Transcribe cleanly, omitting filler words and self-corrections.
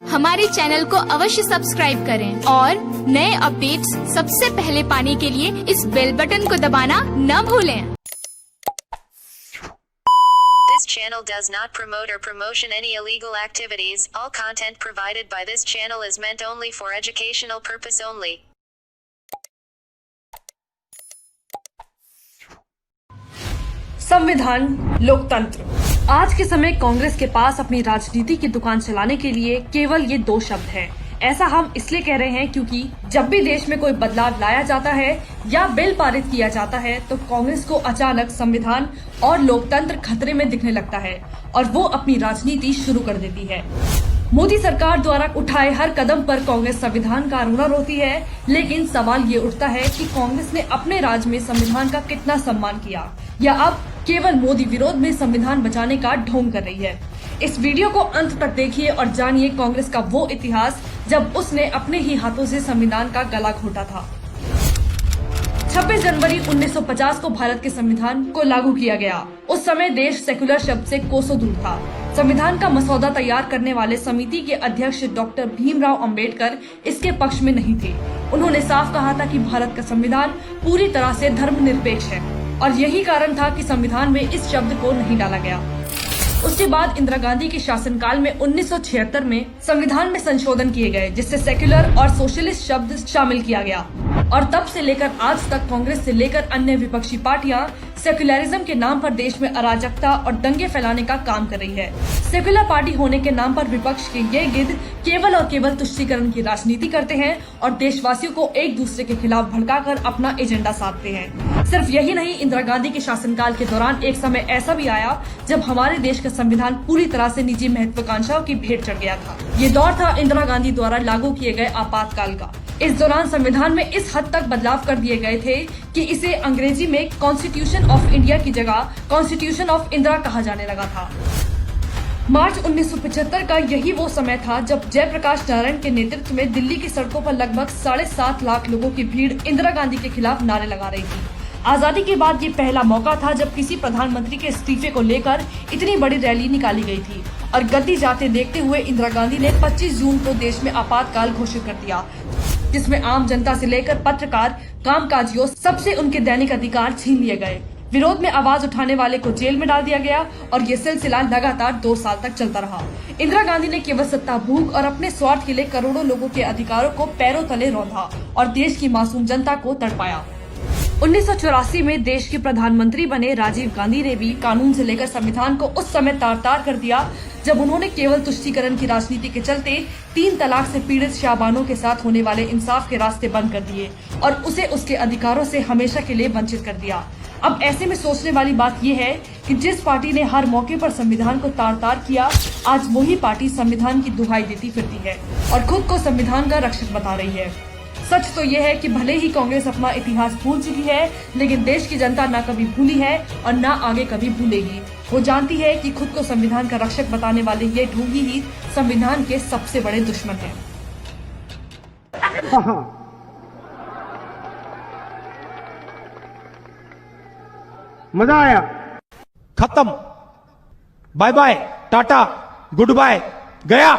हमारे चैनल को अवश्य सब्सक्राइब करें और नए अपडेट्स सबसे पहले पाने के लिए इस बेल बटन को दबाना न भूलें। This channel does not promote or promotion any illegal activities. All content provided by this channel is meant only for educational purpose only. संविधान, लोकतंत्र। आज के समय कांग्रेस के पास अपनी राजनीति की दुकान चलाने के लिए केवल ये दो शब्द हैं। ऐसा हम इसलिए कह रहे हैं क्योंकि जब भी देश में कोई बदलाव लाया जाता है या बिल पारित किया जाता है तो कांग्रेस को अचानक संविधान और लोकतंत्र खतरे में दिखने लगता है और वो अपनी राजनीति शुरू कर देती है। मोदी सरकार द्वारा उठाए हर कदम पर कांग्रेस संविधान का आलोचना होती है, लेकिन सवाल ये उठता है कि कांग्रेस ने अपने राज में संविधान का कितना सम्मान किया या अब केवल मोदी विरोध में संविधान बचाने का ढोंग कर रही है। इस वीडियो को अंत तक देखिए और जानिए कांग्रेस का वो इतिहास जब उसने अपने ही हाथों से संविधान का गला घोटा था। 26 जनवरी 1950 को भारत के संविधान को लागू किया गया। उस समय देश सेक्युलर शब्द से कोसों दूर था। संविधान का मसौदा तैयार करने वाले समिति के अध्यक्ष डॉक्टर भीमराव अंबेडकर इसके पक्ष में नहीं थे। उन्होंने साफ कहा था कि भारत का संविधान पूरी तरह से धर्मनिरपेक्ष है और यही कारण था कि संविधान में इस शब्द को नहीं डाला गया। उसके बाद इंदिरा गांधी के शासनकाल में 1976 में संविधान में संशोधन किए गए, जिससे सेक्युलर और सोशलिस्ट शब्द शामिल किया गया और तब से लेकर आज तक कांग्रेस से लेकर अन्य विपक्षी पार्टियां सेक्युलरिज्म के नाम पर देश में अराजकता और दंगे फैलाने का काम कर रही है। सेक्युलर पार्टी होने के नाम पर विपक्ष के ये गिद्ध केवल और केवल तुष्टीकरण की राजनीति करते हैं और देशवासियों को एक दूसरे के खिलाफ भड़काकर अपना एजेंडा साधते हैं। सिर्फ यही नहीं, इंदिरा गांधी के शासनकाल के दौरान एक समय ऐसा भी आया जब हमारे देश का संविधान पूरी तरह से निजी महत्वाकांक्षाओं की भेंट चढ़ गया था। ये दौर था इंदिरा गांधी द्वारा लागू किए गए आपातकाल का। इस दौरान संविधान में इस हद तक बदलाव कर दिए गए थे कि इसे अंग्रेजी में कॉन्स्टिट्यूशन ऑफ इंडिया की जगह कॉन्स्टिट्यूशन ऑफ इंदिरा कहा जाने लगा था। मार्च 1975 का यही वो समय था जब जयप्रकाश नारायण के नेतृत्व में दिल्ली की सड़कों पर लगभग 7.5 लाख लोगों की भीड़ इंदिरा गांधी के खिलाफ नारे लगा रही थी। आजादी के बाद ये पहला मौका था जब किसी प्रधानमंत्री के इस्तीफे को लेकर इतनी बड़ी रैली निकाली गई थी और गद्दी जाते देखते हुए इंदिरा गांधी ने 25 जून को देश में आपातकाल घोषित कर दिया, जिसमें आम जनता से लेकर पत्रकार, कामकाजियों सबसे उनके दैनिक अधिकार छीन लिए गए। विरोध में आवाज उठाने वाले को जेल में डाल दिया गया और ये सिलसिला लगातार 2 साल तक चलता रहा। इंदिरा गांधी ने केवल सत्ता भूख और अपने स्वार्थ के लिए करोड़ों लोगों के अधिकारों को पैरों तले रौंदा और देश की मासूम जनता को तड़पाया। 1984 में देश के प्रधानमंत्री बने राजीव गांधी ने भी कानून से लेकर संविधान को उस समय तार-तार कर दिया जब उन्होंने केवल तुष्टीकरण की राजनीति के चलते 3 तलाक से पीड़ित शाबानों के साथ होने वाले इंसाफ के रास्ते बंद कर दिए और उसे उसके अधिकारों से हमेशा के लिए वंचित कर दिया। अब ऐसे में सोचने वाली बात यह है कि जिस पार्टी ने हर मौके पर संविधान को तार-तार किया, आज वही पार्टी संविधान की दुहाई देती फिरती है और खुद को संविधान का रक्षक बता रही है। सच तो यह है कि भले ही कांग्रेस अपना इतिहास भूल चुकी है, लेकिन देश की जनता ना कभी भूली है और ना आगे कभी भूलेगी। वो जानती है कि खुद को संविधान का रक्षक बताने वाले ये ढोंगी ही संविधान के सबसे बड़े दुश्मन हैं। मजा आया। खत्म, bye bye, tata, goodbye, गया।